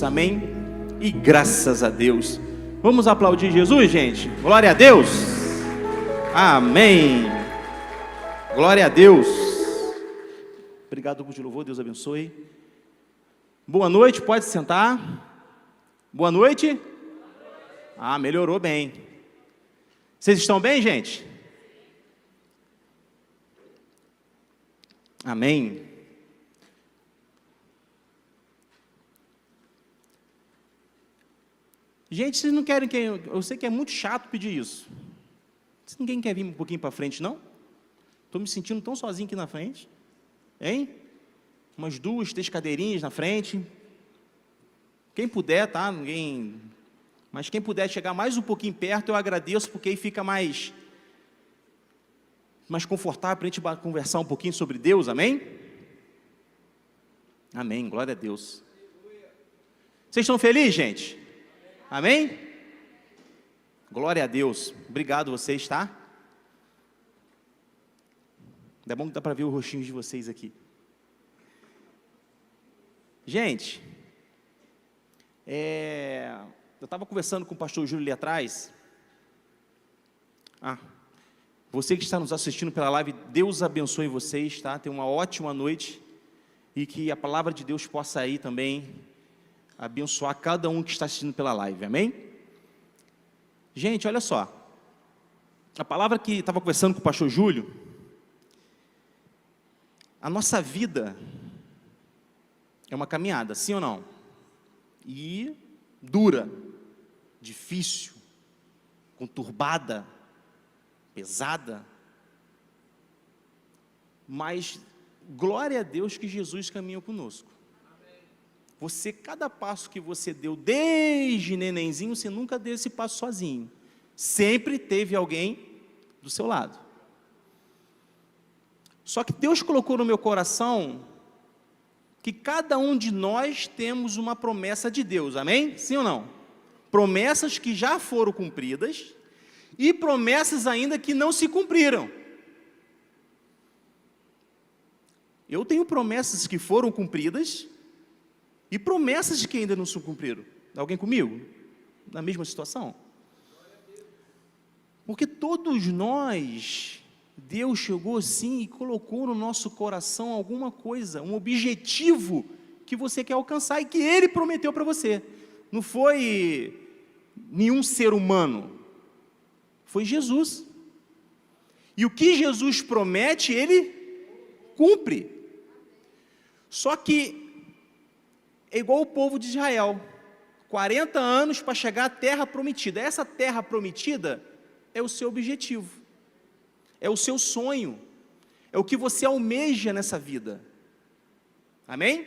Amém? E graças a Deus. Vamos aplaudir Jesus, gente? Glória a Deus. Amém. Glória a Deus. Obrigado por de louvor, Deus abençoe. Boa noite, pode sentar. Boa noite. Ah, melhorou bem. Vocês estão bem, gente? Amém. Gente, vocês não querem que... Eu sei que é muito chato pedir isso. Ninguém quer vir um pouquinho para frente, não? Estou me sentindo tão sozinho aqui na frente. Hein? Umas 2, 3 cadeirinhas na frente. Quem puder, tá? Ninguém... Mas quem puder chegar mais um pouquinho perto, eu agradeço, porque aí fica mais confortável para a gente conversar um pouquinho sobre Deus, amém? Amém, glória a Deus. Vocês estão felizes, gente? Amém? Glória a Deus. Obrigado vocês, tá? É bom que dá para ver o rostinho de vocês aqui. Gente, eu estava conversando com o pastor Júlio ali atrás. Você que está nos assistindo pela live, Deus abençoe vocês, tá? Tenha uma ótima noite e que a palavra de Deus possa aí também abençoar cada um que está assistindo pela live, amém? Gente, olha só, a palavra que estava conversando com o pastor Júlio, a nossa vida é uma caminhada, sim ou não? E dura, difícil, conturbada, pesada, mas glória a Deus que Jesus caminhou conosco. Você, cada passo que você deu, desde nenenzinho, você nunca deu esse passo sozinho. Sempre teve alguém do seu lado. Só que Deus colocou no meu coração que cada um de nós temos uma promessa de Deus, amém? Sim ou não? Promessas que já foram cumpridas e promessas ainda que não se cumpriram. Eu tenho promessas que foram cumpridas e promessas que ainda não se cumpriram. Alguém comigo? Na mesma situação? Porque todos nós, Deus chegou assim e colocou no nosso coração alguma coisa, um objetivo que você quer alcançar e que Ele prometeu para você. Não foi nenhum ser humano, foi Jesus. E o que Jesus promete, Ele cumpre. Só que é igual o povo de Israel, 40 anos para chegar à terra prometida. Essa terra prometida é o seu objetivo, é o seu sonho, é o que você almeja nessa vida, amém?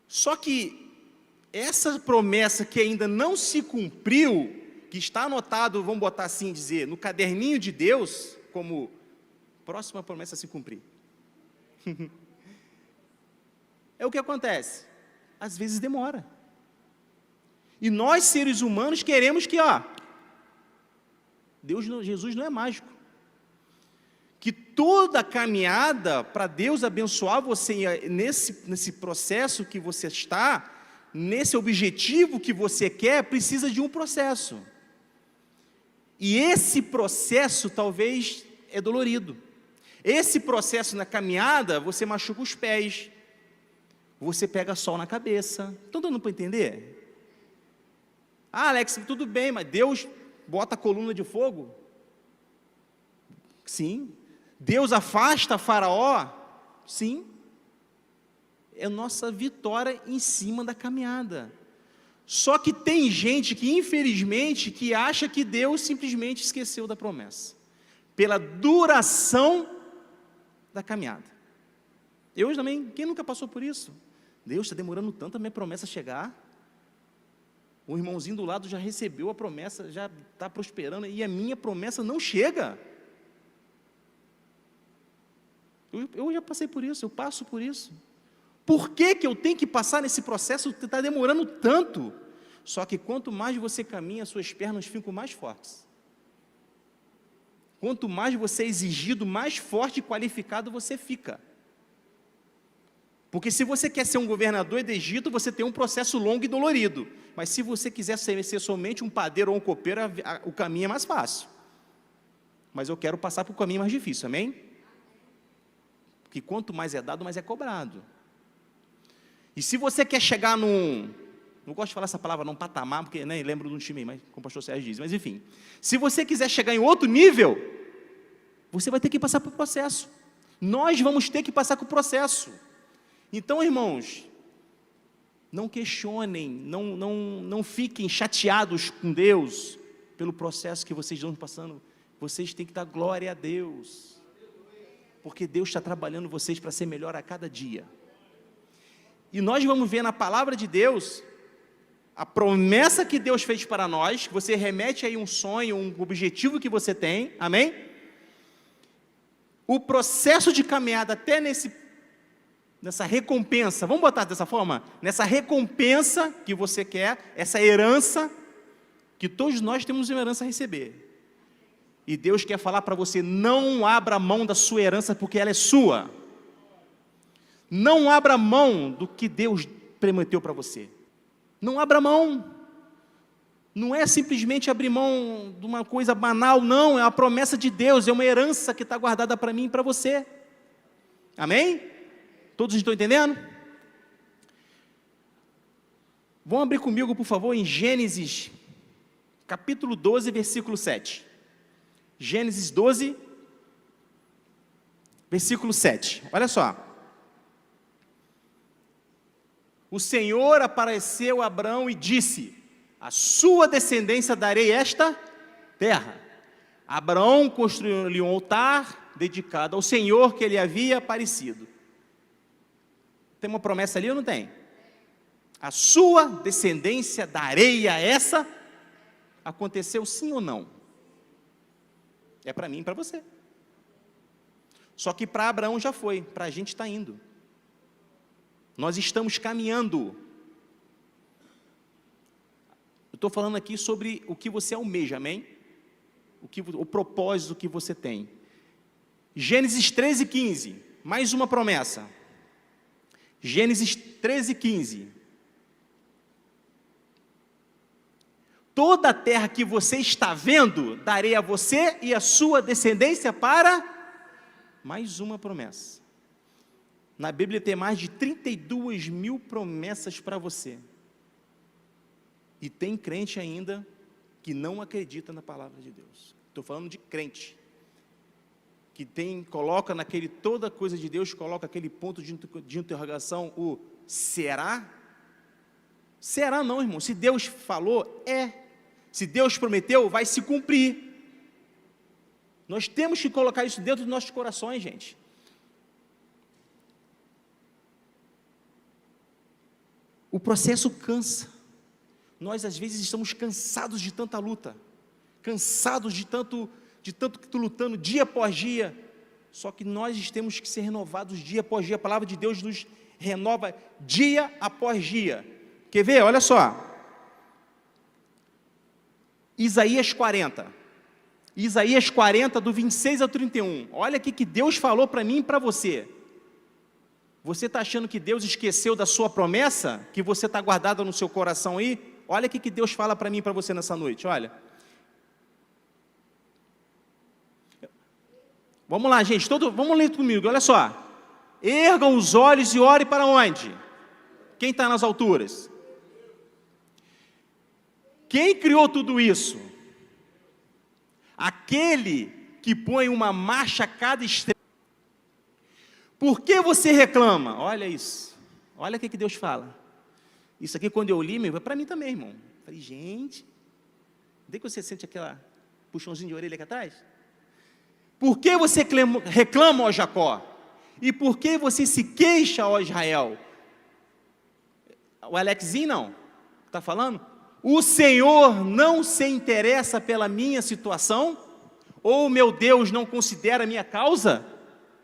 Só que essa promessa que ainda não se cumpriu, que está anotado, vamos botar assim dizer, no caderninho de Deus, como próxima promessa a se cumprir. É o que acontece, às vezes demora, e nós seres humanos queremos que, Jesus não é mágico, que toda a caminhada para Deus abençoar você nesse processo que você está, nesse objetivo que você quer, precisa de um processo, e esse processo talvez é dolorido, esse processo na caminhada, você machuca os pés, você pega sol na cabeça. Estão dando para entender? Alex, tudo bem, mas Deus bota a coluna de fogo? Sim. Deus afasta Faraó? Sim. É nossa vitória em cima da caminhada. Só que tem gente que, infelizmente, que acha que Deus simplesmente esqueceu da promessa, pela duração da caminhada. Eu também, quem nunca passou por isso? Deus, está demorando tanto a minha promessa chegar. O irmãozinho do lado já recebeu a promessa, já está prosperando, e a minha promessa não chega. Eu já passei por isso, eu passo por isso. Por que eu tenho que passar nesse processo? Está demorando tanto. Só que quanto mais você caminha, suas pernas ficam mais fortes. Quanto mais você é exigido, mais forte e qualificado você fica. Porque se você quer ser um governador do Egito, você tem um processo longo e dolorido. Mas se você quiser ser somente um padeiro ou um copeiro, o caminho é mais fácil. Mas eu quero passar para o caminho mais difícil, amém? Porque quanto mais é dado, mais é cobrado. E se você quer chegar num... Não gosto de falar essa palavra, num patamar, porque nem lembro de um time aí, mas, como o pastor Sérgio diz. Mas enfim, se você quiser chegar em outro nível, você vai ter que passar por processo. Nós vamos ter que passar por processo. Então, irmãos, não questionem, não fiquem chateados com Deus pelo processo que vocês estão passando. Vocês têm que dar glória a Deus, porque Deus está trabalhando vocês para ser melhor a cada dia. E nós vamos ver na palavra de Deus a promessa que Deus fez para nós, que você remete aí um sonho, um objetivo que você tem, amém? O processo de caminhada até nessa recompensa, vamos botar dessa forma? Nessa recompensa que você quer, essa herança, que todos nós temos uma herança a receber. E Deus quer falar para você, não abra mão da sua herança, porque ela é sua. Não abra mão do que Deus prometeu para você. Não abra mão. Não é simplesmente abrir mão de uma coisa banal, não, é uma promessa de Deus, é uma herança que está guardada para mim e para você. Amém? Todos estão entendendo? Vão abrir comigo, por favor, em Gênesis, capítulo 12, versículo 7. Gênesis 12, versículo 7. Olha só. O Senhor apareceu a Abrão e disse: a sua descendência darei esta terra. Abraão construiu-lhe um altar dedicado ao Senhor que ele havia aparecido. Tem uma promessa ali ou não tem? A sua descendência darei a essa. Aconteceu sim ou não? É para mim e para você. Só que para Abraão já foi, para a gente está indo. Nós estamos caminhando. Eu estou falando aqui sobre o que você almeja, amém? O propósito que você tem. Gênesis 13, 15, mais uma promessa. Gênesis 13, 15. Toda a terra que você está vendo, darei a você e a sua descendência para... Mais uma promessa. Na Bíblia tem mais de 32 mil promessas para você. E tem crente ainda que não acredita na palavra de Deus. Estou falando de crente. Que coloca toda coisa de Deus, coloca aquele ponto de interrogação, o será? Será não, irmão. Se Deus falou, é. Se Deus prometeu, vai se cumprir. Nós temos que colocar isso dentro dos nossos corações, gente. O processo cansa. Nós, às vezes, estamos cansados de tanta luta. Cansados de tanto que estou lutando dia após dia. Só que nós temos que ser renovados dia após dia. A palavra de Deus nos renova dia após dia. Quer ver? Olha só. Isaías 40. Isaías 40, do 26 ao 31. Olha aqui que Deus falou para mim e para você. Você está achando que Deus esqueceu da sua promessa? Que você está guardada no seu coração aí? Olha aqui que Deus fala para mim e para você nessa noite, olha. Vamos lá, gente, vamos ler comigo, olha só. Ergam os olhos e ore para onde? Quem está nas alturas? Quem criou tudo isso? Aquele que põe uma marcha a cada estrela. Por que você reclama? Olha isso. Olha o que Deus fala. Isso aqui, quando eu li, para mim também, irmão. Falei, gente, desde que você sente aquela puxãozinho de orelha aqui atrás? Por que você reclama, ó Jacó? E por que você se queixa, ó Israel? O Alexinho não, está falando? O Senhor não se interessa pela minha situação? Ou meu Deus não considera a minha causa?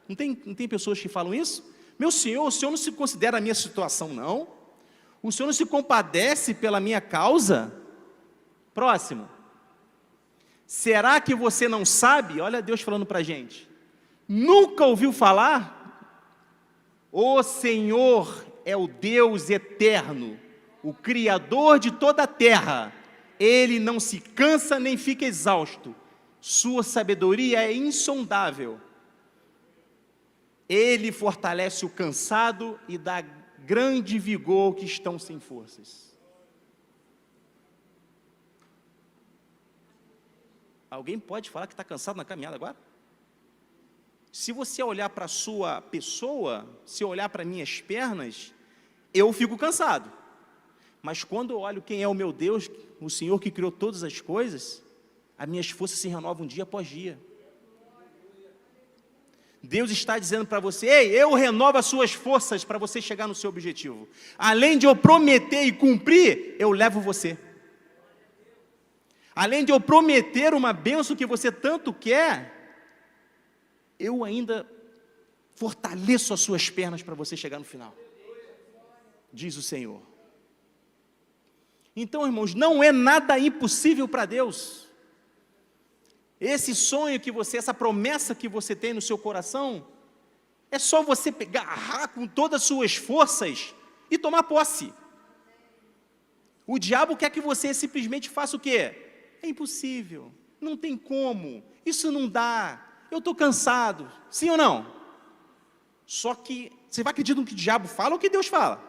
Não tem pessoas que falam isso? Meu Senhor, o Senhor não se considera a minha situação, não? O Senhor não se compadece pela minha causa? Próximo. Será que você não sabe? Olha Deus falando para a gente. Nunca ouviu falar? O Senhor é o Deus eterno, o Criador de toda a terra. Ele não se cansa nem fica exausto. Sua sabedoria é insondável. Ele fortalece o cansado e dá grande vigor aos que estão sem forças. Alguém pode falar que está cansado na caminhada agora? Se você olhar para a sua pessoa, se olhar para minhas pernas, eu fico cansado. Mas quando eu olho quem é o meu Deus, o Senhor que criou todas as coisas, as minhas forças se renovam dia após dia. Deus está dizendo para você: ei, eu renovo as suas forças para você chegar no seu objetivo. Além de eu prometer e cumprir, eu levo você. Além de eu prometer uma bênção que você tanto quer, eu ainda fortaleço as suas pernas para você chegar no final, diz o Senhor. Então, irmãos, não é nada impossível para Deus. Esse sonho que você, essa promessa que você tem no seu coração, é só você agarrar com todas as suas forças e tomar posse. O diabo quer que você simplesmente faça o quê? É impossível, não tem como, isso não dá, eu estou cansado, sim ou não? Só que, você vai acreditar no que o diabo fala ou no que Deus fala?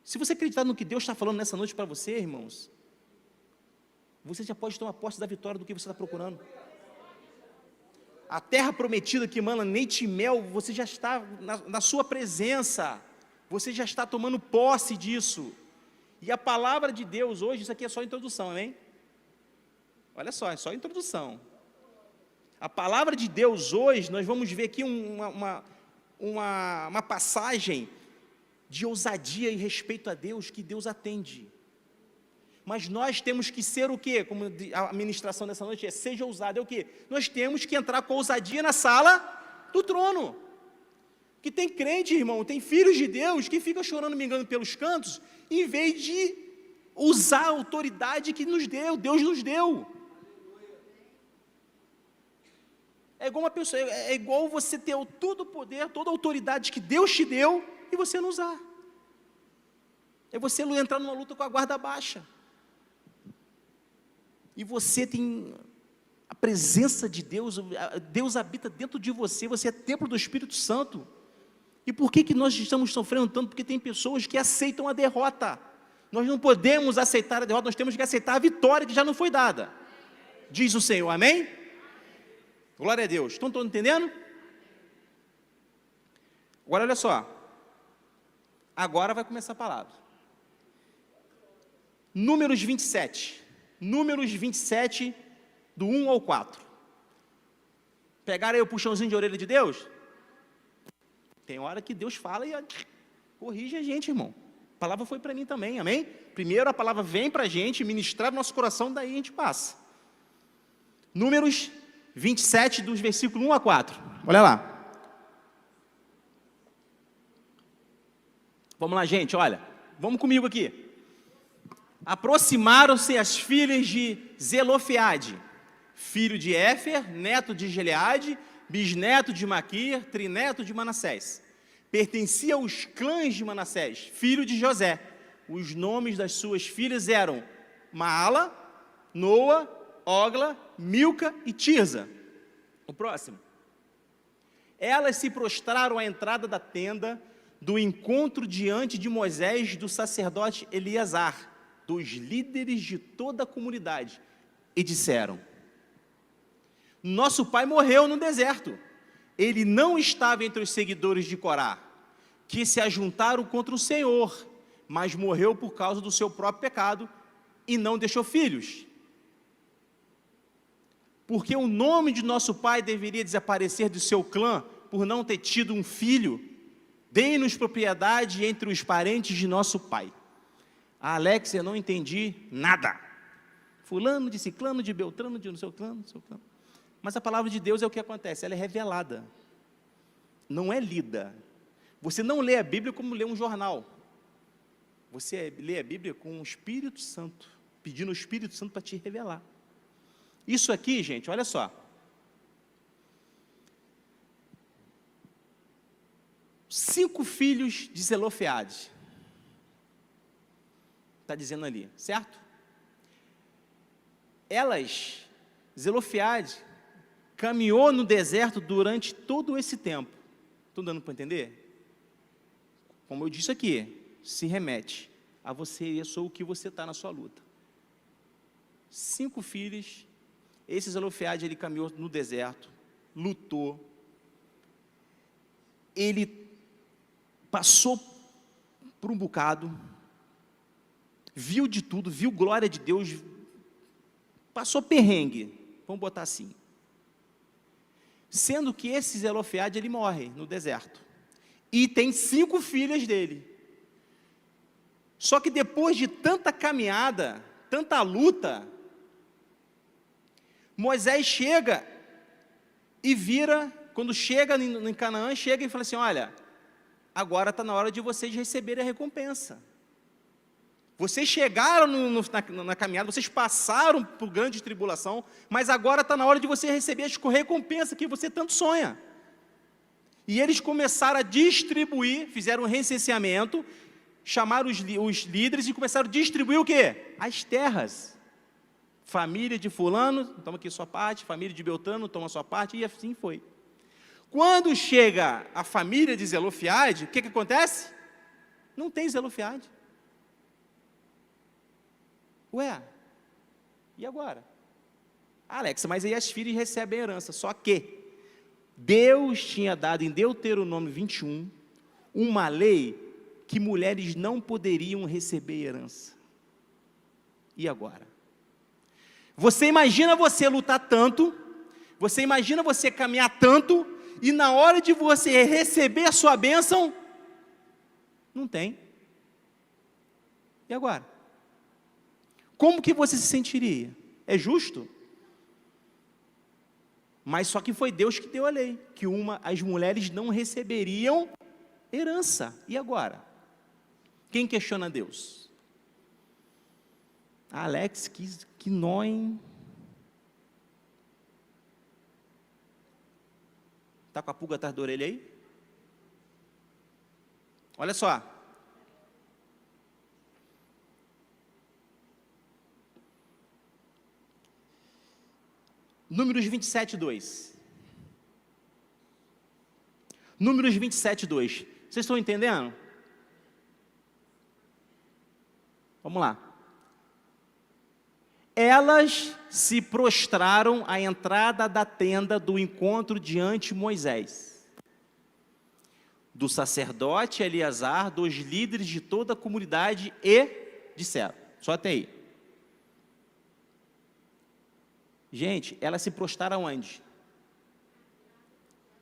Se você acreditar no que Deus está falando nessa noite para você, irmãos, você já pode tomar posse da vitória do que você está procurando. A terra prometida que emana leite e mel, você já está na sua presença, você já está tomando posse disso. E a palavra de Deus hoje, isso aqui é só introdução, amém? Olha só, é só introdução. A palavra de Deus hoje, nós vamos ver aqui uma passagem de ousadia e respeito a Deus, que Deus atende. Mas nós temos que ser o quê? Como a ministração dessa noite é, seja ousado, é o quê? Nós temos que entrar com ousadia na sala do trono. Que tem crente, irmão, tem filhos de Deus que ficam chorando, me engano, pelos cantos, em vez de usar a autoridade que nos deu, Deus nos deu. É igual uma pessoa, é igual você ter todo o poder, toda a autoridade que Deus te deu e você não usar. É você entrar numa luta com a guarda baixa. E você tem a presença de Deus, Deus habita dentro de você, você é templo do Espírito Santo. E por que nós estamos sofrendo tanto? Porque tem pessoas que aceitam a derrota. Nós não podemos aceitar a derrota, nós temos que aceitar a vitória que já não foi dada. Diz o Senhor, amém? Glória a Deus. Estão entendendo? Agora olha só. Agora vai começar a palavra. Números 27. Números 27, do 1 ao 4. Pegaram aí o puxãozinho de orelha de Deus? Tem hora que Deus fala e corrige a gente, irmão. A palavra foi para mim também, amém? Primeiro a palavra vem para a gente, ministrar no nosso coração, daí a gente passa. Números 27, dos versículos 1 a 4. Olha lá. Vamos lá, gente, olha. Vamos comigo aqui. Aproximaram-se as filhas de Zelofeade, filho de Éfer, neto de Gileade, bisneto de Maquir, trineto de Manassés. Pertencia aos clãs de Manassés, filho de José. Os nomes das suas filhas eram Maala, Noa, Ogla, Milca e Tirza. O próximo. Elas se prostraram à entrada da tenda do encontro diante de Moisés, do sacerdote Eleazar, dos líderes de toda a comunidade, e disseram: nosso pai morreu no deserto. Ele não estava entre os seguidores de Corá, que se ajuntaram contra o Senhor, mas morreu por causa do seu próprio pecado e não deixou filhos. Porque o nome de nosso pai deveria desaparecer do seu clã por não ter tido um filho? Dê-nos propriedade entre os parentes de nosso pai. Alex, eu não entendi nada. Fulano de ciclano, de beltrano, de não sei o clã, não sei o clã. Mas a palavra de Deus é o que acontece, ela é revelada, não é lida. Você não lê a Bíblia como lê um jornal. Você lê a Bíblia com o Espírito Santo, pedindo o Espírito Santo para te revelar. Isso aqui, gente, olha só. 5 filhos de Zelofeade. Está dizendo ali, certo? Zelofeade, caminhou no deserto durante todo esse tempo. Estou dando para entender? Como eu disse aqui, se remete a você e o que você está na sua luta. 5 filhos, esse Zelofeade, ele caminhou no deserto, lutou, ele passou por um bocado, viu de tudo, viu glória de Deus, passou perrengue, vamos botar assim. Sendo que esse Zelofeade, ele morre no deserto, e tem 5 filhas dele. Só que depois de tanta caminhada, tanta luta, Moisés chega e vira, quando chega em Canaã, chega e fala assim, olha, agora está na hora de vocês receberem a recompensa. Vocês chegaram na caminhada, vocês passaram por grande tribulação, mas agora está na hora de você receber a recompensa que você tanto sonha. E eles começaram a distribuir, fizeram um recenseamento, chamaram os líderes e começaram a distribuir o quê? As terras. Família de fulano, toma aqui sua parte, família de Beltrano, toma sua parte, e assim foi. Quando chega a família de Zelofeade, o que acontece? Não tem Zelofeade. Ué, e agora? Alex, mas aí as filhas recebem a herança, só que Deus tinha dado em Deuteronômio 21, uma lei que mulheres não poderiam receber herança. E agora? Você imagina você lutar tanto, você imagina você caminhar tanto, e na hora de você receber a sua bênção, não tem. E agora? Como que você se sentiria? É justo? Mas só que foi Deus que deu a lei, que as mulheres não receberiam herança. E agora? Quem questiona Deus? Alex, que nó, hein? Está com a pulga atrás da orelha aí? Olha só. Números 27, 2. Números 27, 2. Vocês estão entendendo? Vamos lá. Elas se prostraram à entrada da tenda do encontro diante de Moisés, do sacerdote Eleazar, dos líderes de toda a comunidade e disseram, só até aí. Gente, elas se prostraram onde?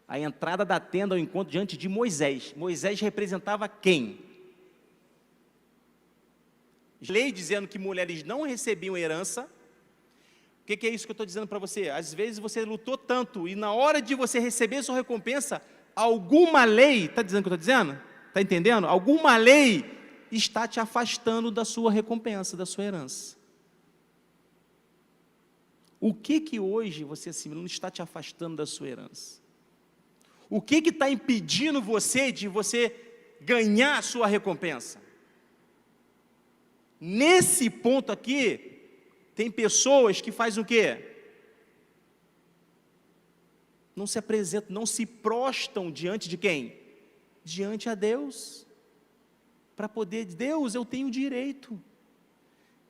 A entrada da tenda ao encontro diante de Moisés. Moisés representava quem? Lei dizendo que mulheres não recebiam herança. O que é isso que eu estou dizendo para você? Às vezes você lutou tanto e na hora de você receber sua recompensa, alguma lei, está dizendo o que eu estou dizendo? Está entendendo? Alguma lei está te afastando da sua recompensa, da sua herança. O que hoje você assimila não está te afastando da sua herança? O que está impedindo você de você ganhar a sua recompensa? Nesse ponto aqui, tem pessoas que fazem o quê? Não se apresentam, não se prostam diante de quem? Diante a Deus. Para poder, Deus, eu tenho direito.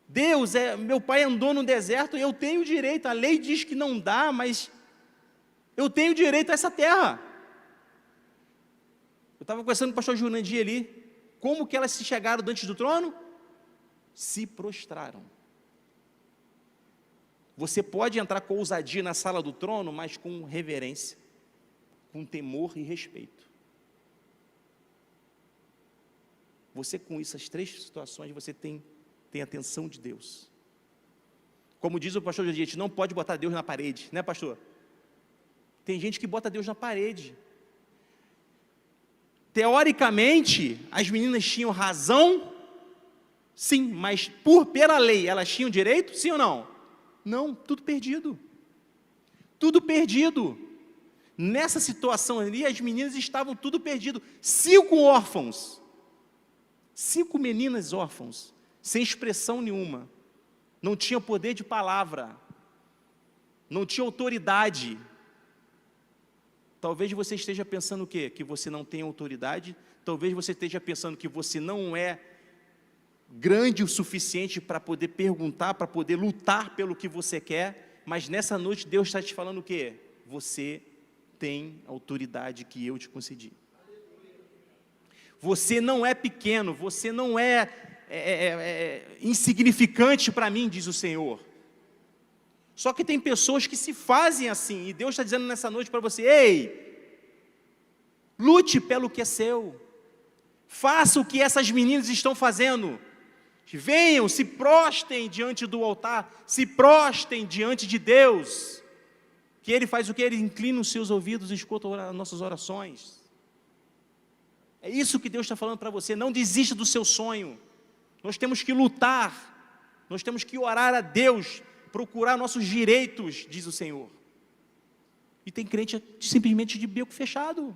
Deus, meu pai andou no deserto, eu tenho direito, a lei diz que não dá, mas eu tenho direito a essa terra. Eu estava conversando com o pastor Jurandir ali, como que elas se chegaram diante do trono? Se prostraram. Você pode entrar com ousadia na sala do trono, mas com reverência, com temor e respeito. Você com essas 3 situações, você tem a atenção de Deus. Como diz o pastor Jorge, a gente não pode botar Deus na parede, né, pastor? Tem gente que bota Deus na parede. Teoricamente, as meninas tinham razão, sim, mas pela lei, elas tinham direito, sim ou não? Não, tudo perdido. Tudo perdido. Nessa situação ali, as meninas estavam tudo perdido. 5 órfãos. 5 meninas órfãos, sem expressão nenhuma. Não tinha poder de palavra. Não tinha autoridade. Talvez você esteja pensando o quê? Que você não tem autoridade. Talvez você esteja pensando que você não é grande o suficiente para poder perguntar, para poder lutar pelo que você quer. Mas nessa noite Deus está te falando o quê? Você tem a autoridade que eu te concedi. Você não é pequeno, você não é insignificante para mim, diz o Senhor. Só que tem pessoas que se fazem assim, e Deus está dizendo nessa noite para você: ei, lute pelo que é seu, faça o que essas meninas estão fazendo, venham, se prostem diante do altar, se prostem diante de Deus, que Ele faz o que? Ele inclina os seus ouvidos e escuta as nossas orações. É isso que Deus está falando para você. Não desista do seu sonho. Nós temos que lutar, nós temos que orar a Deus, procurar nossos direitos, diz o Senhor. E tem crente simplesmente de beco fechado. Não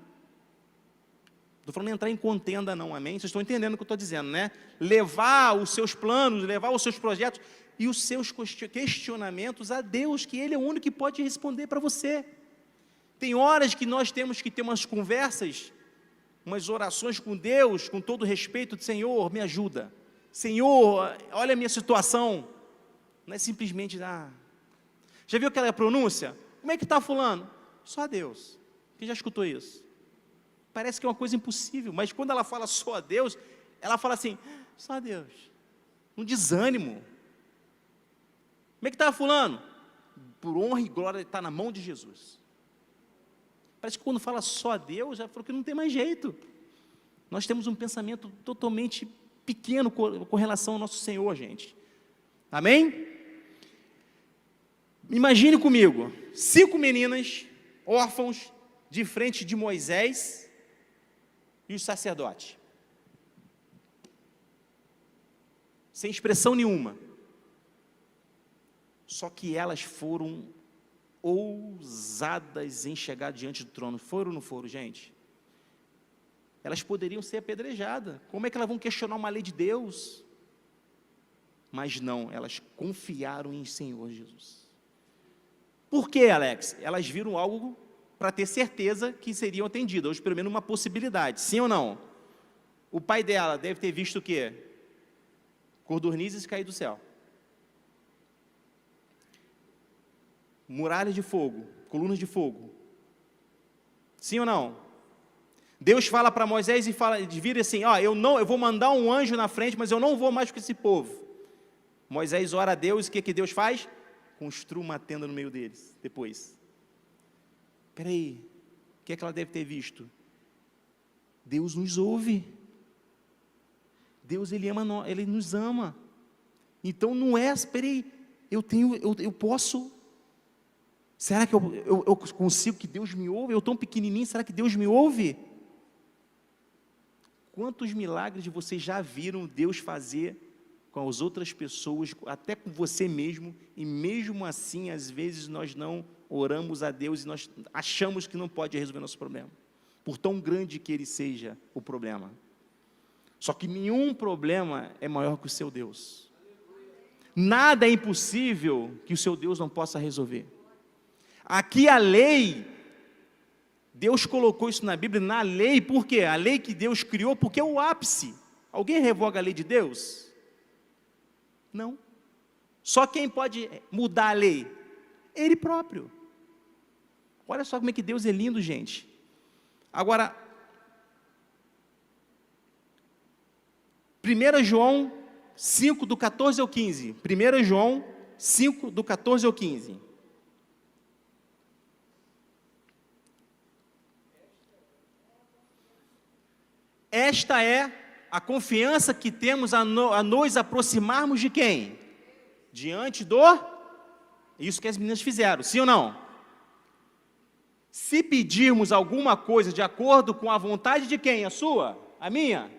estou falando de entrar em contenda não, amém? Vocês estão entendendo o que eu estou dizendo, né? Levar os seus planos, levar os seus projetos e os seus questionamentos a Deus, que Ele é o único que pode responder para você. Tem horas que nós temos que ter umas conversas, umas orações com Deus, com todo respeito: Senhor, me ajuda. Senhor, olha a minha situação. Não é simplesmente, já viu aquela pronúncia? Como é que está fulano? Só Deus. Quem já escutou isso? Parece que é uma coisa impossível, mas quando ela fala só a Deus, ela fala assim: só Deus. Um desânimo. Como é que está fulano? Por honra e glória, está na mão de Jesus. Parece que quando fala só a Deus, já falou que não tem mais jeito. Nós temos um pensamento totalmente pequeno com relação ao nosso Senhor, gente. Amém? Imagine comigo, 5 meninas órfãos de frente de Moisés e os sacerdotes, sem expressão nenhuma. Só que elas foram ousadas em chegar diante do trono. Foram ou não foram, gente? Elas poderiam ser apedrejadas. Como é que elas vão questionar uma lei de Deus? Mas não, elas confiaram em Senhor Jesus. Por quê, Alex? Elas viram algo para ter certeza que seriam atendidas, ou pelo menos uma possibilidade, sim ou não? O pai dela deve ter visto o quê? Codornizes cair do céu. Muralhas de fogo, colunas de fogo. Sim ou não? Deus fala para Moisés e vira assim: eu vou mandar um anjo na frente, mas eu não vou mais com esse povo. Moisés ora a Deus, e o que Deus faz? Construa uma tenda no meio deles, depois. Espera aí, o que é que ela deve ter visto? Deus nos ouve. Deus, Ele nos ama. Então não é, espera aí, eu posso... Será que eu consigo que Deus me ouve? Eu tão pequenininho, será que Deus me ouve? Quantos milagres vocês já viram Deus fazer com as outras pessoas, até com você mesmo, e mesmo assim, às vezes, nós não oramos a Deus e nós achamos que não pode resolver nosso problema, por tão grande que ele seja o problema. Só que nenhum problema é maior que o seu Deus. Nada é impossível que o seu Deus não possa resolver. Aqui a lei, Deus colocou isso na Bíblia, na lei, por quê? A lei que Deus criou, porque é o ápice. Alguém revoga a lei de Deus? Não. Só quem pode mudar a lei? Ele próprio. Olha só como é que Deus é lindo, gente. Agora, 1 João 5, do 14 ao 15. 1 João 5, do 14 ao 15. Esta é a confiança que temos a nos aproximarmos de quem? Diante do... Isso que as meninas fizeram, sim ou não? Se pedirmos alguma coisa de acordo com a vontade de quem? A sua? A minha?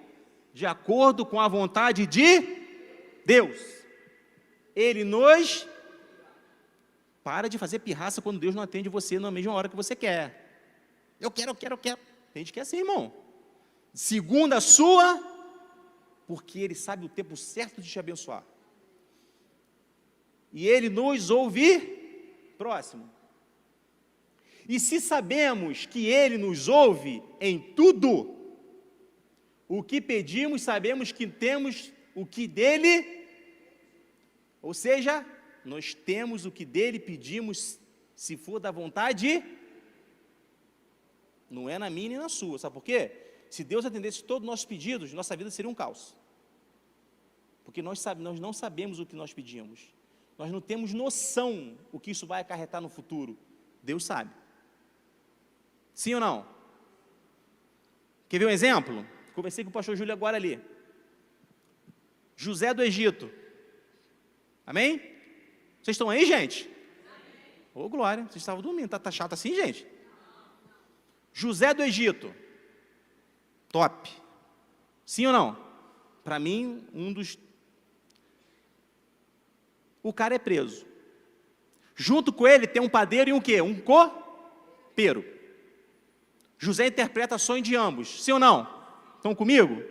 De acordo com a vontade de Deus. Ele Para de fazer pirraça quando Deus não atende você na mesma hora que você quer. eu quero. Tem gente que é assim, irmão. Segundo a sua, porque Ele sabe o tempo certo de te abençoar. E Ele nos ouve. Próximo. E se sabemos que Ele nos ouve em tudo, o que pedimos, sabemos que temos o que dEle, ou seja, nós temos o que dEle pedimos, se for da vontade, não é na minha nem na sua, sabe por quê? Se Deus atendesse todos os nossos pedidos, nossa vida seria um caos, porque nós não sabemos o que nós pedimos, nós não temos noção o que isso vai acarretar no futuro, Deus sabe. Sim ou não? Quer ver um exemplo? Conversei com o pastor Júlio agora ali. José do Egito. Amém? Vocês estão aí, gente? Ô, glória, vocês estavam dormindo, tá chato assim, gente? José do Egito. Top. Sim ou não? Para mim, O cara é preso. Junto com ele tem um padeiro e um quê? Um copeiro. José interpreta sonho de ambos, sim ou não? Estão comigo?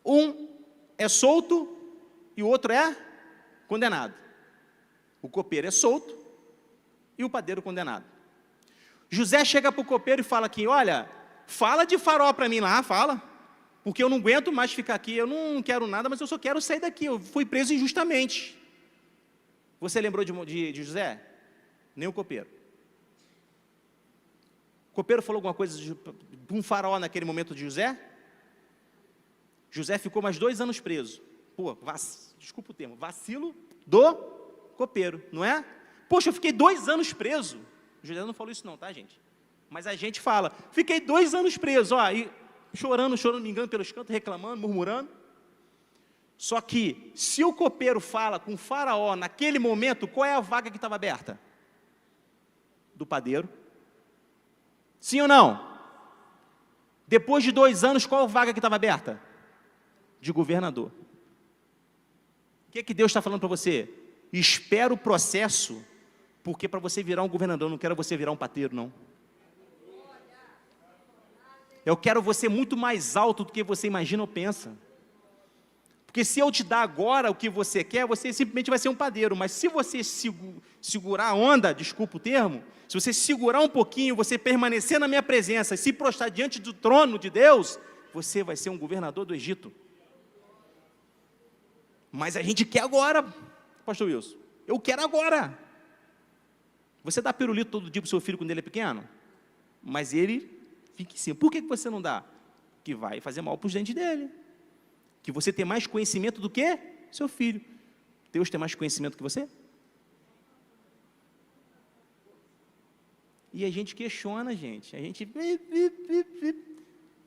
Um é solto e o outro é condenado. O copeiro é solto e o padeiro condenado. José chega para o copeiro e fala aqui, olha, fala de Faraó para mim lá, fala, porque eu não aguento mais ficar aqui, eu não quero nada, mas eu só quero sair daqui, eu fui preso injustamente. Você lembrou de José? Nem o copeiro. O copeiro falou alguma coisa de um faraó naquele momento de José? José ficou mais 2 anos preso. Pô, desculpa o termo, vacilo do copeiro, não é? Poxa, eu fiquei 2 anos preso. José não falou isso não, tá, gente? Mas a gente fala, fiquei 2 anos preso, ó, e chorando, me engano pelos cantos, reclamando, murmurando. Só que, se o copeiro fala com o faraó naquele momento, qual é a vaga que estava aberta? Do padeiro. Sim ou não? Depois de 2 anos, qual a vaga que estava aberta? De governador. O que Deus está falando para você? Espera o processo, porque para você virar um governador, eu não quero você virar um padeiro, não. Eu quero você muito mais alto do que você imagina ou pensa. Porque se eu te dar agora o que você quer, você simplesmente vai ser um padeiro. Mas se você segurar a onda, desculpa o termo, se você segurar um pouquinho, você permanecer na minha presença e se prostrar diante do trono de Deus, você vai ser um governador do Egito. Mas a gente quer agora, pastor Wilson. Eu quero agora. Você dá pirulito todo dia para o seu filho quando ele é pequeno? Mas ele fica em cima. Por que você não dá? Que vai fazer mal para os dentes dele. Que você tem mais conhecimento do que seu filho. Deus tem mais conhecimento que você? E a gente questiona, gente. A gente...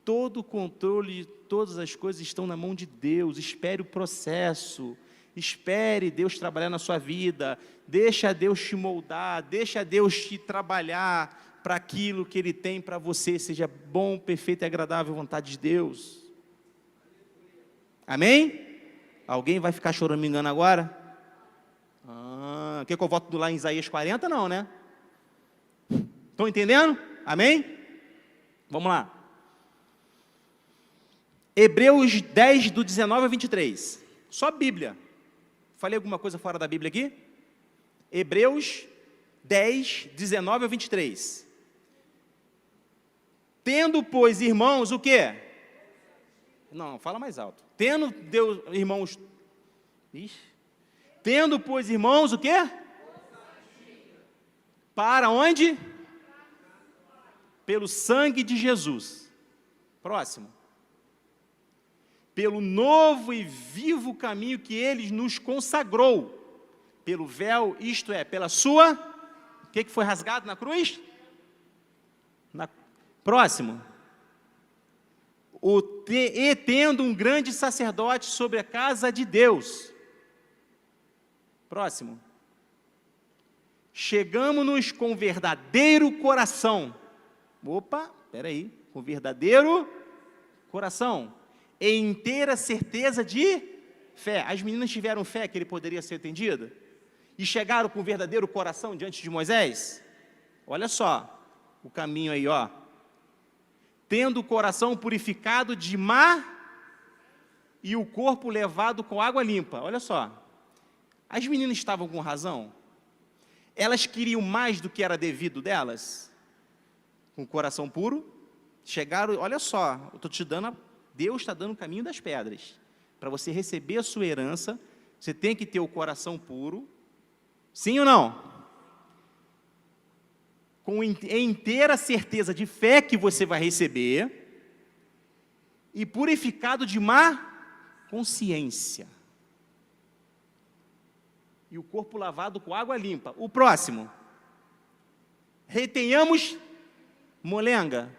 Todo o controle de todas as coisas estão na mão de Deus. Espere o processo. Espere Deus trabalhar na sua vida. Deixa Deus te moldar. Deixa Deus te trabalhar para aquilo que Ele tem para você. Seja bom, perfeito e agradável à vontade de Deus. Amém? Alguém vai ficar chorando, me engano agora? Quer que eu voto lá em Isaías 40? Não, né? Estão entendendo? Amém? Vamos lá. Hebreus 10, do 19 ao 23. Só Bíblia. Falei alguma coisa fora da Bíblia aqui? Hebreus 10, 19 ao 23. Tendo, pois, irmãos, o quê? Não, fala mais alto. Tendo, Deus, irmãos... Tendo, pois, irmãos, o quê? Para onde? Pelo sangue de Jesus. Próximo. Pelo novo e vivo caminho que Ele nos consagrou. Pelo véu, isto é, pela sua... O que foi rasgado na cruz? Próximo. E tendo um grande sacerdote sobre a casa de Deus. Próximo. Chegamos-nos com verdadeiro coração. Opa, espera aí. Com verdadeiro coração. E inteira certeza de fé. As meninas tiveram fé que ele poderia ser atendido? E chegaram com verdadeiro coração diante de Moisés? Olha só. o caminho aí, ó. Tendo o coração purificado de má e o corpo levado com água limpa. Olha só. As meninas estavam com razão? Elas queriam mais do que era devido delas? Com o coração puro? Chegaram, olha só, eu estou te dando, Deus está dando o caminho das pedras. Para você receber a sua herança, você tem que ter o coração puro. Sim ou não? Com inteira certeza de fé que você vai receber, e purificado de má consciência. E o corpo lavado com água limpa. O próximo. Retenhamos molenga.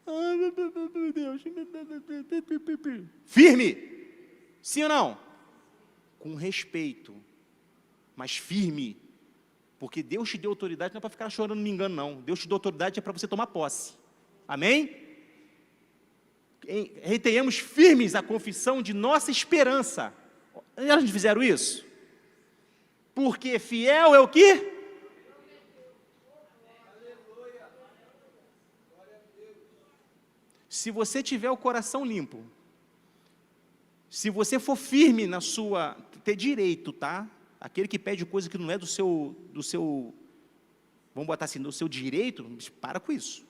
Ai, meu Deus. Firme. Sim ou não? Com respeito, mas firme. Porque Deus te deu autoridade, não é para ficar chorando, não me engano, não. Deus te deu autoridade é para você tomar posse. Amém? Retenhamos firmes a confissão de nossa esperança. Elas fizeram isso? Porque fiel é o quê? Se você tiver o coração limpo, se você for firme na sua, ter direito, tá? Aquele que pede coisa que não é do seu, vamos botar assim, do seu direito, para com isso.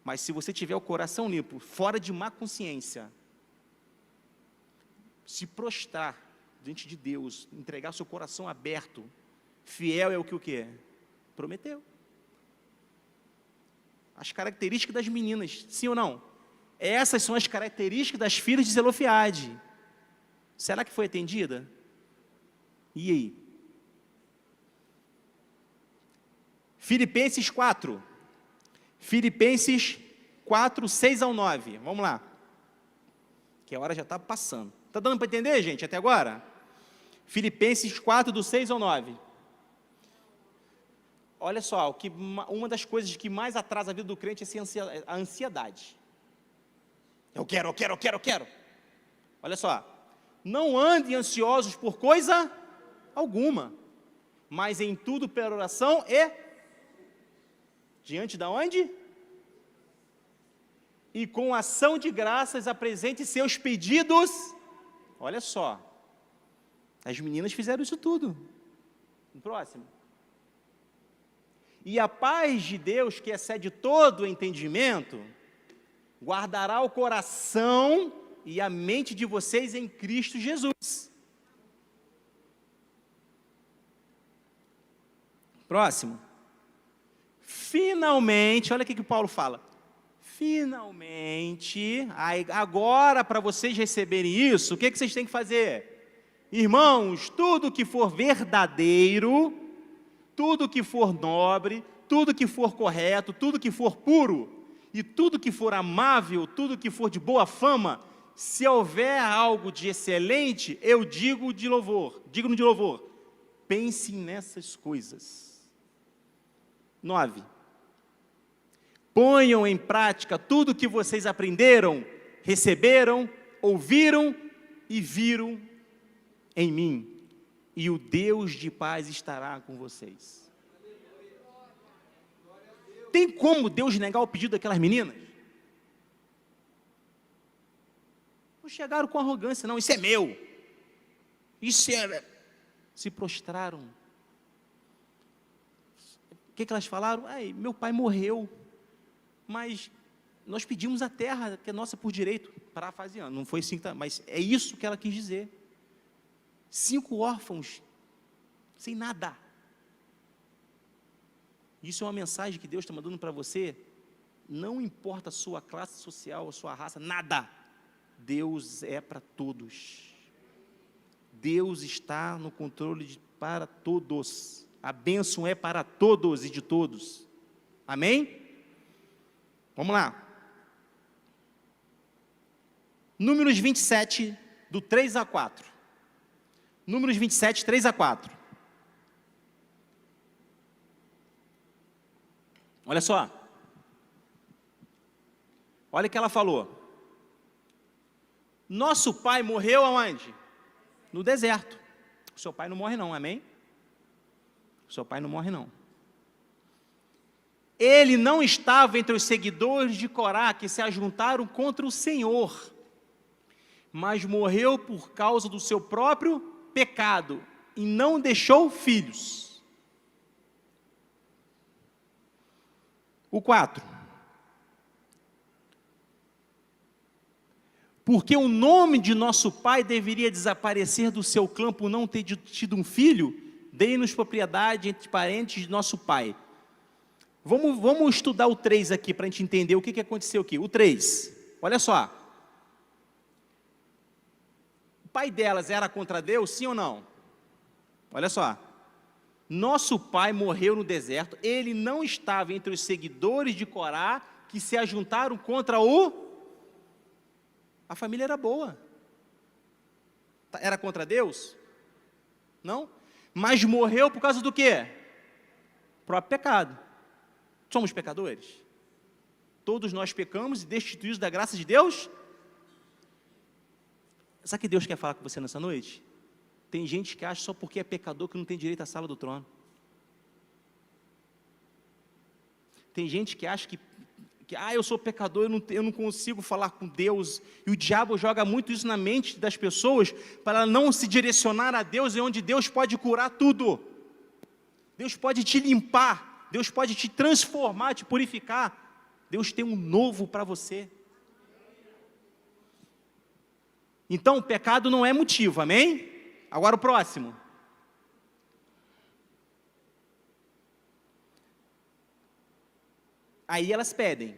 Mas se você tiver o coração limpo, fora de má consciência, se prostrar diante de Deus, entregar seu coração aberto, fiel é o que? Prometeu. As características das meninas, sim ou não? Essas são as características das filhas de Zelofeade. Será que foi atendida? E aí? Filipenses 4. Filipenses 4, 6 ao 9. Vamos lá. Que a hora já está passando. Está dando para entender, gente, até agora? Filipenses 4, do 6 ao 9. Olha só, uma das coisas que mais atrasa a vida do crente é a ansiedade. Eu quero. Olha só. Não andem ansiosos por coisa alguma, mas em tudo pela oração e diante da onde? E com ação de graças apresente seus pedidos. Olha só, as meninas fizeram isso tudo. No próximo. E a paz de Deus, que excede todo o entendimento, guardará o coração e a mente de vocês em Cristo Jesus. Próximo. Finalmente, olha o que Paulo fala. Finalmente, agora para vocês receberem isso, o que vocês têm que fazer? Irmãos, tudo que for verdadeiro, tudo que for nobre, tudo que for correto, tudo que for puro, e tudo que for amável, tudo que for de boa fama, se houver algo de excelente, eu digo de louvor, digno de louvor. Pensem nessas coisas. 9. Ponham em prática tudo que vocês aprenderam, receberam, ouviram e viram em mim, e o Deus de paz estará com vocês. Tem como Deus negar o pedido daquelas meninas? Não chegaram com arrogância, não, isso é meu. Isso é... Se prostraram. O que elas falaram? Meu pai morreu, mas nós pedimos a terra, que é nossa por direito, parafraseando, não foi assim, mas é isso que ela quis dizer. 5 órfãos, sem nada. Isso é uma mensagem que Deus está mandando para você. Não importa a sua classe social, a sua raça, nada. Deus é para todos. Deus está no controle para todos. A bênção é para todos e de todos. Amém? Vamos lá. Números 27, do 3 a 4. Números 27, 3 a 4. Olha só. Olha o que ela falou. Nosso pai morreu aonde? No deserto. O seu pai não morre não, amém? O seu pai não morre não. Ele não estava entre os seguidores de Corá que se ajuntaram contra o Senhor, mas morreu por causa do seu próprio pecado e não deixou filhos. O 4. Porque o nome de nosso pai deveria desaparecer do seu clã por não ter tido um filho, dei-nos propriedade entre parentes de nosso pai. Vamos estudar o 3 aqui, para a gente entender o que aconteceu aqui. O 3, olha só. O pai delas era contra Deus, sim ou não? Olha só. Nosso pai morreu no deserto, ele não estava entre os seguidores de Corá, que se ajuntaram contra a família era boa. Era contra Deus? Não. Mas morreu por causa do quê? Próprio pecado. Somos pecadores? Todos nós pecamos e destituídos da graça de Deus? Sabe o que Deus quer falar com você nessa noite? Tem gente que acha só porque é pecador que não tem direito à sala do trono. Tem gente que acha que eu sou pecador, eu não consigo falar com Deus. E o diabo joga muito isso na mente das pessoas, para ela não se direcionar a Deus, e onde Deus pode curar tudo. Deus pode te limpar, Deus pode te transformar, te purificar. Deus tem um novo para você. Então, o pecado não é motivo, amém? Agora o próximo. Aí elas pedem,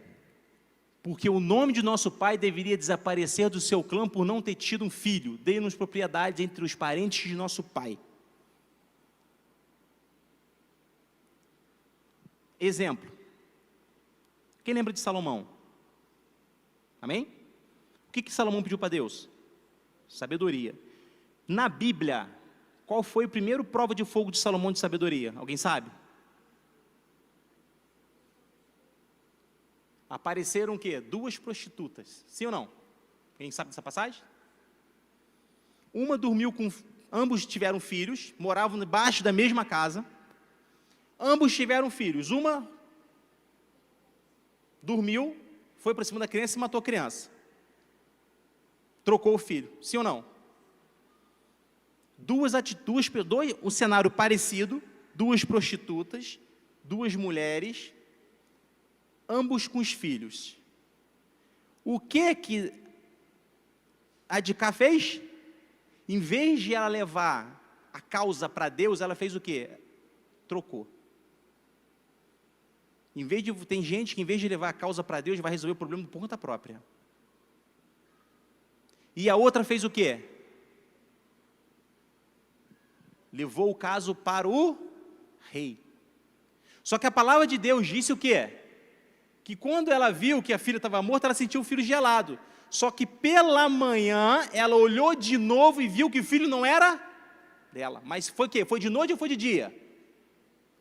porque o nome de nosso pai deveria desaparecer do seu clã por não ter tido um filho. Dê-nos propriedade entre os parentes de nosso pai. Exemplo. Quem lembra de Salomão? Amém? O que Salomão pediu para Deus? Sabedoria. Na Bíblia, qual foi o primeiro prova de fogo de Salomão de sabedoria? Alguém sabe? Apareceram o quê? 2 prostitutas, sim ou não? Quem sabe dessa passagem? Uma dormiu com... Ambos tiveram filhos, moravam debaixo da mesma casa. Ambos tiveram filhos. Uma dormiu, foi para cima da criança e matou a criança. Trocou o filho, sim ou não? Um cenário parecido, 2 prostitutas, 2 mulheres, ambos com os filhos. O que a de cá fez? Em vez de ela levar a causa para Deus, ela fez o quê? Trocou. Tem gente que em vez de levar a causa para Deus, vai resolver o problema por conta própria. E a outra fez o quê? Levou o caso para o rei. Só que a palavra de Deus disse o quê? Que quando ela viu que a filha estava morta, ela sentiu o filho gelado. Só que pela manhã, ela olhou de novo e viu que o filho não era dela. Mas foi o quê? Foi de noite ou foi de dia?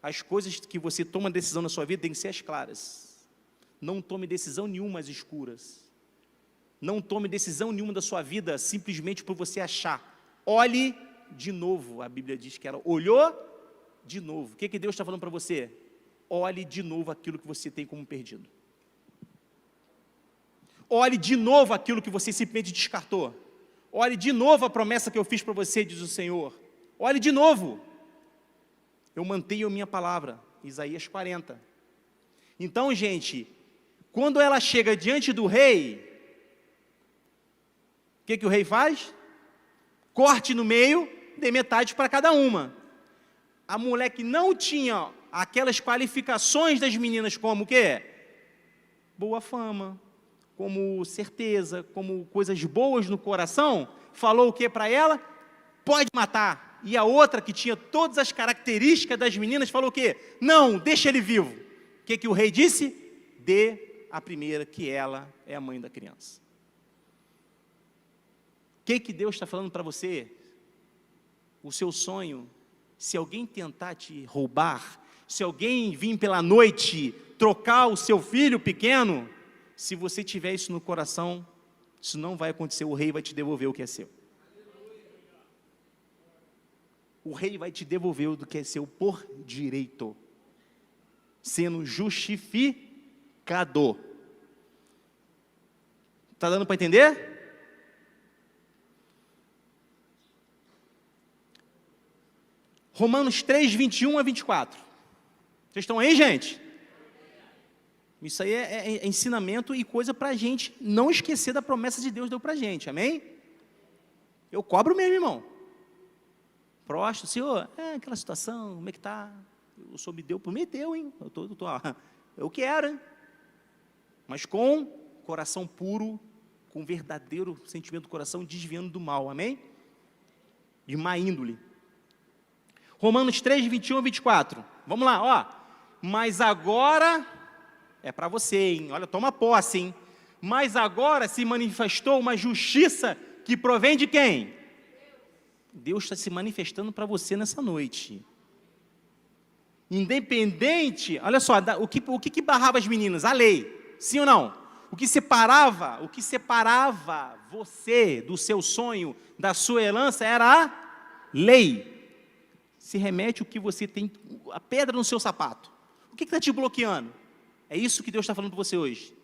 As coisas que você toma decisão na sua vida têm que ser as claras. Não tome decisão nenhuma às escuras. Não tome decisão nenhuma da sua vida simplesmente por você achar. Olhe de novo. A Bíblia diz que ela olhou de novo. O que Deus está falando para você? Olhe de novo aquilo que você tem como perdido. Olhe de novo aquilo que você simplesmente descartou. Olhe de novo a promessa que eu fiz para você, diz o Senhor. Olhe de novo. Eu mantenho a minha palavra. Isaías 40. Então, gente, quando ela chega diante do rei, o que o rei faz? Corte no meio, dê metade para cada uma. A mulher que não tinha aquelas qualificações das meninas, como o quê? Boa fama, como certeza, como coisas boas no coração, falou o que para ela? Pode matar. E a outra, que tinha todas as características das meninas, falou o quê? Não, deixa ele vivo. O que o rei disse? Dê a primeira, que ela é a mãe da criança. O que Deus está falando para você? O seu sonho, se alguém tentar te roubar, se alguém vir pela noite trocar o seu filho pequeno, se você tiver isso no coração, isso não vai acontecer, o rei vai te devolver o que é seu. O rei vai te devolver o que é seu por direito. sendo justificado. Está dando para entender? Romanos 3, 21 a 24. Vocês estão aí, gente? Isso aí é ensinamento e coisa para a gente não esquecer da promessa de Deus deu para a gente, amém? Eu cobro mesmo, irmão. Próstro, Senhor, aquela situação, como é que está? O Senhor me deu, prometeu, hein? Eu quero, hein? Mas com coração puro, com verdadeiro sentimento do coração, desviando do mal, amém? De má índole. Romanos 3, 21 a 24. Vamos lá, ó. Mas agora, é para você, hein? Olha, toma posse, hein? Mas agora se manifestou uma justiça que provém de quem? Deus está se manifestando para você nessa noite. Independente, olha só, o que barrava as meninas? A lei, sim ou não? O que separava você do seu sonho, da sua herança, era a lei. Se remete o que você tem, a pedra no seu sapato. O que está te bloqueando? É isso que Deus está falando para você hoje.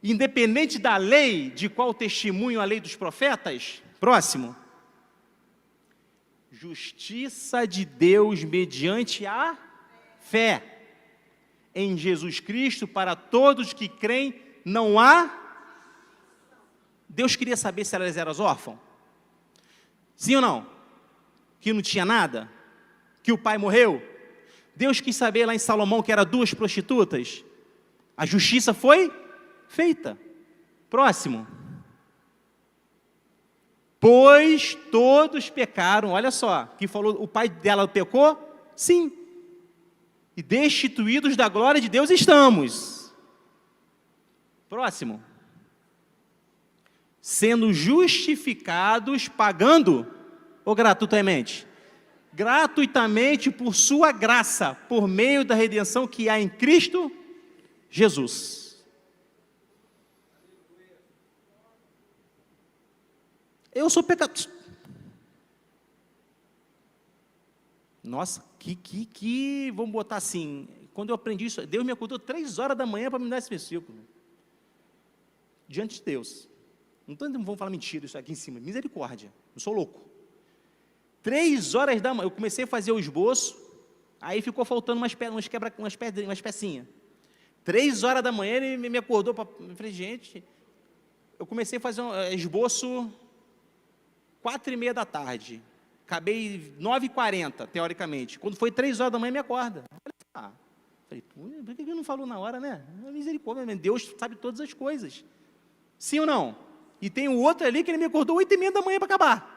Independente da lei, de qual testemunho a lei dos profetas, próximo. Justiça de Deus mediante a fé em Jesus Cristo para todos que creem, não há. Deus queria saber se elas eram órfãs? Sim ou não? Que não tinha nada? Que o pai morreu? Deus quis saber lá em Salomão que eram 2 prostitutas? A justiça foi feita. Próximo. Pois todos pecaram, olha só, que falou, o pai dela pecou? Sim. E destituídos da glória de Deus estamos. Próximo. Sendo justificados, pagando, ou gratuitamente? Gratuitamente por sua graça, por meio da redenção que há em Cristo Jesus. Eu sou pecador. Nossa, vamos botar assim, quando eu aprendi isso, Deus me acordou 3 horas da manhã para me dar esse versículo. Diante de Deus. Não vamos falar mentira isso aqui em cima, misericórdia, não sou louco. 3 horas da manhã, eu comecei a fazer o esboço, aí ficou faltando umas pecinhas. 3 horas da manhã ele me acordou, eu falei, gente, eu comecei a fazer um esboço 4h30 da tarde, acabei 9h40, teoricamente. Quando foi 3 horas da manhã, me acorda. Falei, por que ele não falou na hora, né? Misericórdia, Deus sabe todas as coisas. Sim ou não? E tem o outro ali que ele me acordou 8h30 da manhã para acabar.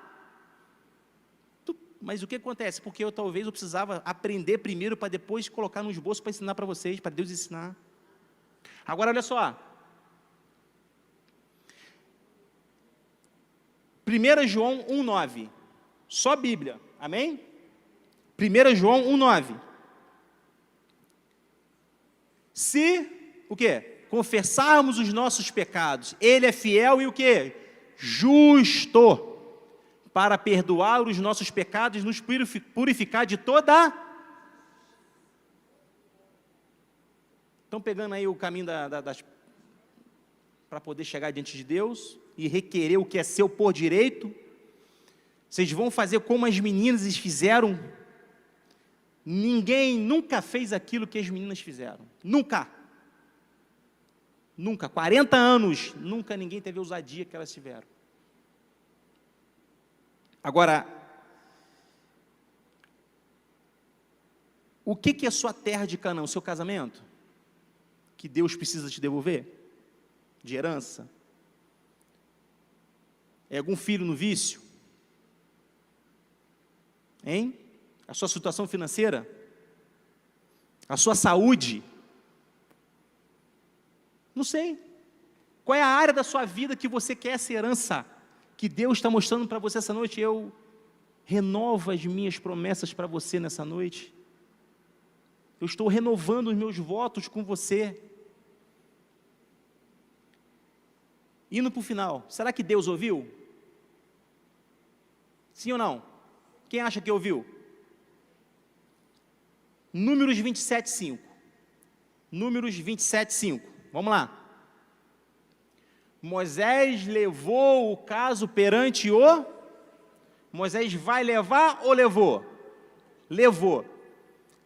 Mas o que acontece? Porque eu precisava aprender primeiro para depois colocar no esboço para ensinar para vocês, para Deus ensinar. Agora, olha só. 1 João 1,9. Só Bíblia. Amém? 1 João 1,9. Se, o quê? Confessarmos os nossos pecados, Ele é fiel e o quê? Justo. Para perdoar os nossos pecados e nos purificar de toda. Estão pegando aí o caminho para poder chegar diante de Deus e requerer o que é seu por direito? Vocês vão fazer como as meninas fizeram? Ninguém nunca fez aquilo que as meninas fizeram. Nunca. Nunca. 40 anos, nunca ninguém teve a ousadia que elas tiveram. Agora, o que é sua terra de Canaã? O seu casamento? Que Deus precisa te devolver? De herança? É algum filho no vício? Hein? A sua situação financeira? A sua saúde? Não sei. Qual é a área da sua vida que você quer essa herança? Que Deus está mostrando para você essa noite? Eu renovo as minhas promessas para você nessa noite. Eu estou renovando os meus votos com você. Indo para o final, será que Deus ouviu? Sim ou não? Quem acha que ouviu? Números 27:5. Números 27:5. Vamos lá. Moisés levou o caso perante o... Moisés vai levar ou levou? Levou.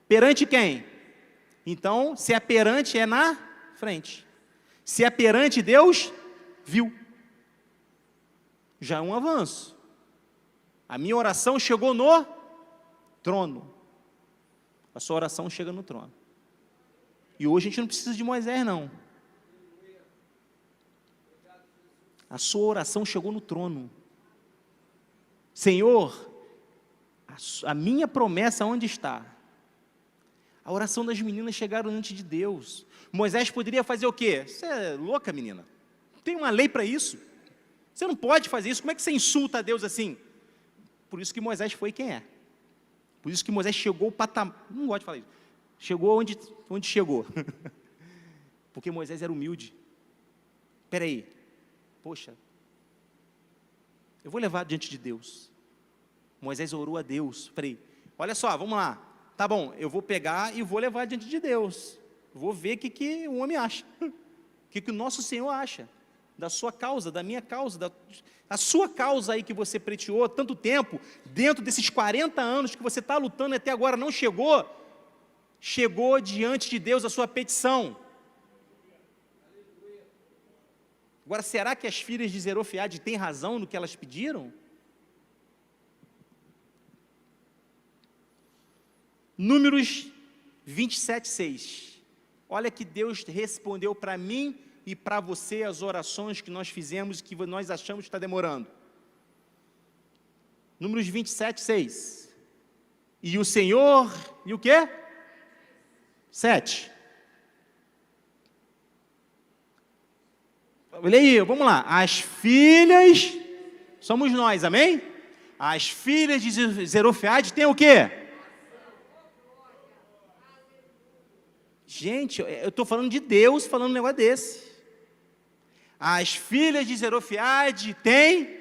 Perante quem? Então, se é perante, é na frente. Se é perante, Deus viu. Já é um avanço. A minha oração chegou no trono. A sua oração chega no trono. E hoje a gente não precisa de Moisés, não. A sua oração chegou no trono. Senhor, a minha promessa onde está? A oração das meninas chegaram diante de Deus. Moisés poderia fazer o quê? Você é louca, menina? Tem uma lei para isso. Você não pode fazer isso. Como é que você insulta a Deus assim? Por isso que Moisés foi quem é. Por isso que Moisés chegou ao patamar. Não gosto de falar isso. Chegou onde chegou. Porque Moisés era humilde. Espera aí. Poxa, eu vou levar diante de Deus. Moisés orou a Deus. Falei, olha só, vamos lá. Tá bom, eu vou pegar e vou levar diante de Deus. Vou ver o que o homem acha. O que o nosso Senhor acha. Da sua causa, da minha causa, a sua causa aí que você preteou tanto tempo, dentro desses 40 anos que você está lutando e até agora não chegou, chegou diante de Deus a sua petição. Agora, será que as filhas de Zelofeade têm razão no que elas pediram? Números 27:6. Olha que Deus respondeu para mim e para você as orações que nós fizemos, que nós achamos que está demorando. Números 27:6. E o Senhor, e o quê? 7. Olha aí, vamos lá. As filhas, somos nós, amém? As filhas de Zelofeade têm o quê? Gente, eu estou falando de Deus, falando um negócio desse. As filhas de Zelofeade têm,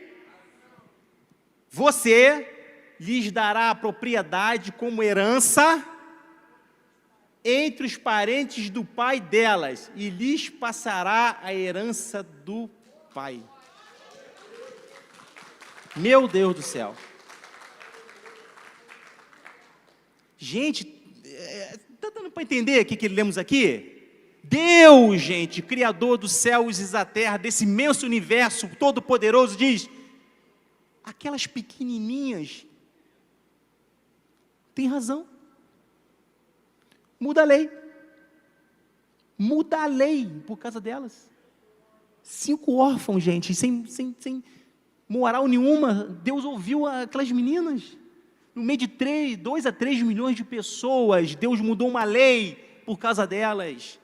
você lhes dará a propriedade como herança entre os parentes do pai delas, e lhes passará a herança do pai. Meu Deus do céu. Gente, está dando para entender o que lemos aqui? Deus, gente, Criador dos céus e da terra, desse imenso universo todo-poderoso, diz, aquelas pequenininhas têm razão. Muda a lei. Muda a lei por causa delas. 5 órfãos, gente, sem moral nenhuma. Deus ouviu aquelas meninas. No meio de 2 a 3 milhões de pessoas, Deus mudou uma lei por causa delas.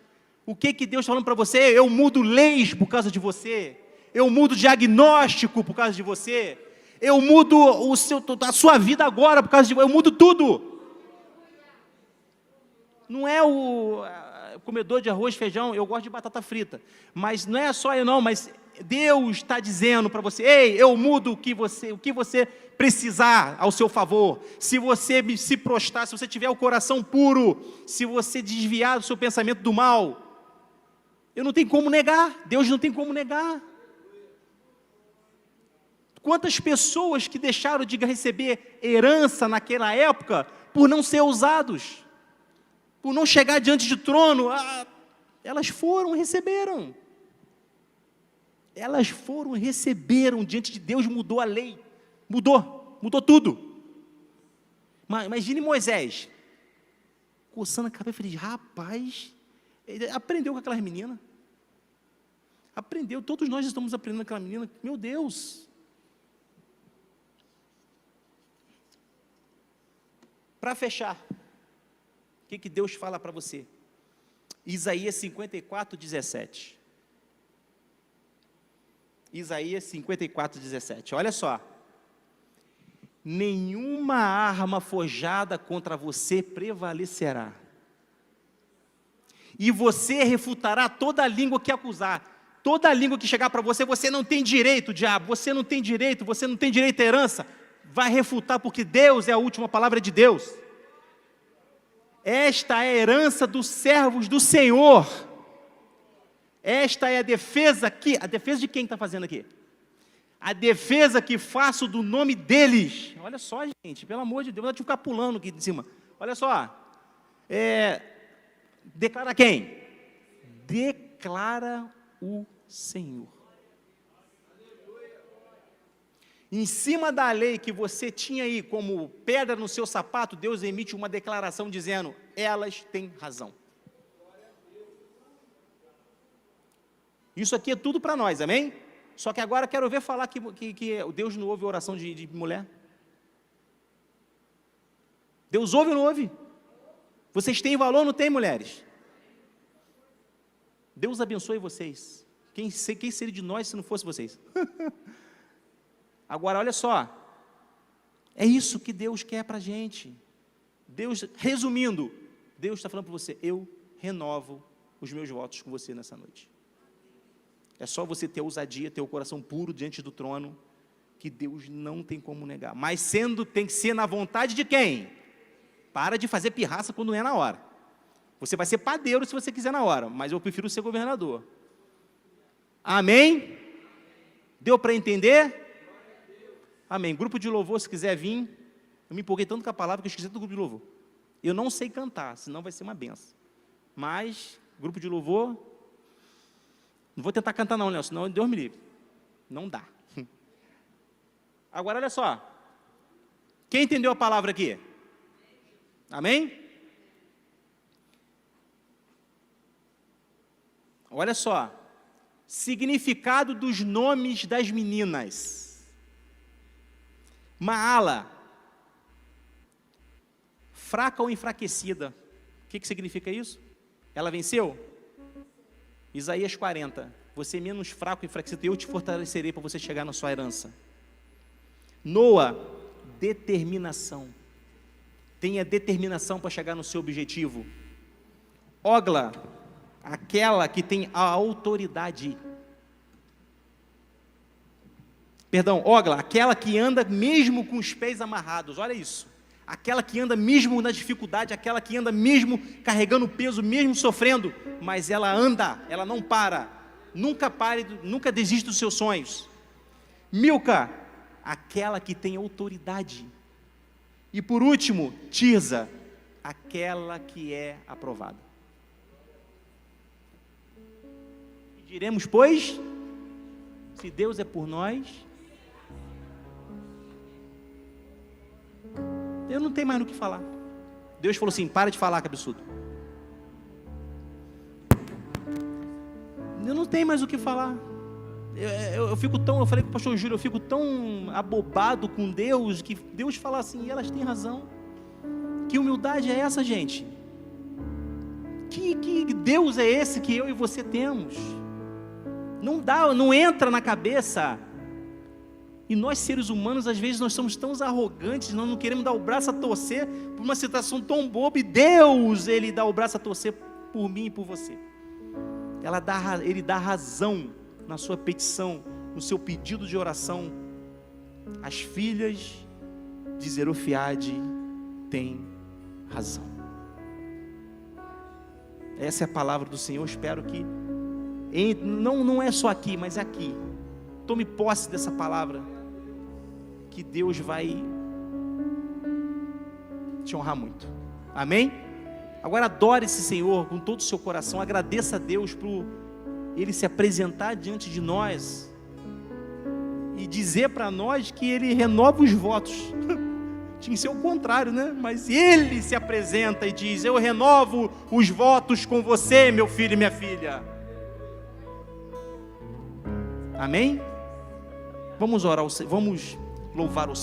O que Deus está falando para você? Eu mudo leis por causa de você. Eu mudo diagnóstico por causa de você. Eu mudo a sua vida agora por causa de você. Eu mudo tudo. Não é o comedor de arroz, feijão, eu gosto de batata frita, mas não é só eu não, mas Deus está dizendo para você, ei, eu mudo o que você precisar ao seu favor, se você se prostrar, se você tiver o coração puro, se você desviar do seu pensamento do mal, eu não tenho como negar, Deus não tem como negar. Quantas pessoas que deixaram de receber herança naquela época, por não ser ousados, por não chegar diante do trono, elas foram, receberam. Elas foram, receberam diante de Deus, mudou a lei. Mudou tudo. Imagine Moisés, coçando a cabeça, falei, rapaz, ele aprendeu com aquelas meninas. Aprendeu, todos nós estamos aprendendo com aquela menina, meu Deus. Para fechar, o que Deus fala para você? Isaías 54:17. Isaías 54:17. Olha só. Nenhuma arma forjada contra você prevalecerá. E você refutará toda língua que acusar. Toda língua que chegar para você, você não tem direito, diabo, você não tem direito à herança. Vai refutar, porque Deus é a última palavra de Deus. Esta é a herança dos servos do Senhor. Esta é a defesa aqui. A defesa de quem está fazendo aqui? A defesa que faço do nome deles. Olha só, gente, pelo amor de Deus, não te ficar pulando aqui de cima. Olha só. Declara quem? Declara o Senhor. Em cima da lei que você tinha aí como pedra no seu sapato, Deus emite uma declaração dizendo: elas têm razão. Isso aqui é tudo para nós, amém? Só que agora quero ver falar que Deus não ouve oração de mulher. Deus ouve ou não ouve? Vocês têm valor ou não têm, mulheres? Deus abençoe vocês. Quem seria de nós se não fosse vocês? Agora, olha só. É isso que Deus quer para a gente. Deus, resumindo, Deus está falando para você: eu renovo os meus votos com você nessa noite. É só você ter ousadia, ter o coração puro diante do trono, que Deus não tem como negar. Mas tem que ser na vontade de quem? Para de fazer pirraça quando não é na hora. Você vai ser padeiro se você quiser na hora, mas eu prefiro ser governador. Amém? Deu para entender? Amém. Grupo de louvor, se quiser vir. Eu me empolguei tanto com a palavra que eu esqueci do grupo de louvor. Eu não sei cantar, senão vai ser uma benção. Mas, grupo de louvor, não vou tentar cantar não, Léo, senão Deus me livre. Não dá. Agora, olha só. Quem entendeu a palavra aqui? Amém? Olha só. Significado dos nomes das meninas. Maala. Fraca ou enfraquecida. O que significa isso? Ela venceu? Isaías 40. Você menos fraco e enfraquecido, eu te fortalecerei para você chegar na sua herança. Noa, determinação. Tenha determinação para chegar no seu objetivo. Ogla, aquela que tem a autoridade. Perdão, Ogla, aquela que anda mesmo com os pés amarrados. Olha isso. Aquela que anda mesmo na dificuldade, aquela que anda mesmo carregando peso, mesmo sofrendo, mas ela anda, ela não para. Nunca pare, nunca desista dos seus sonhos. Milca, aquela que tem autoridade. E por último, Tirza, aquela que é aprovada. E diremos, pois, se Deus é por nós, eu não tenho mais no que falar. Deus falou assim: para de falar, que absurdo. Eu não tenho mais o que falar. Eu fico tão, eu falei para o pastor Júlio, eu fico tão abobado com Deus, que Deus fala assim, e elas têm razão. Que humildade é essa, gente? Que Deus é esse que eu e você temos? Não dá, não entra na cabeça. E nós seres humanos, às vezes nós somos tão arrogantes, nós não queremos dar o braço a torcer por uma situação tão boba, e Deus, Ele dá o braço a torcer por mim e por você. Ele dá razão na sua petição, no seu pedido de oração. As filhas de Zelofiade têm razão. Essa é a palavra do Senhor. Espero que não é só aqui, mas é aqui. Tome posse dessa palavra, que Deus vai te honrar muito. Amém? Agora adore esse Senhor com todo o seu coração. Agradeça a Deus por Ele se apresentar diante de nós e dizer para nós que Ele renova os votos. Tinha que ser o contrário, né? Mas Ele se apresenta e diz: eu renovo os votos com você, meu filho e minha filha. Amém? Vamos orar, vamos louvar o Senhor.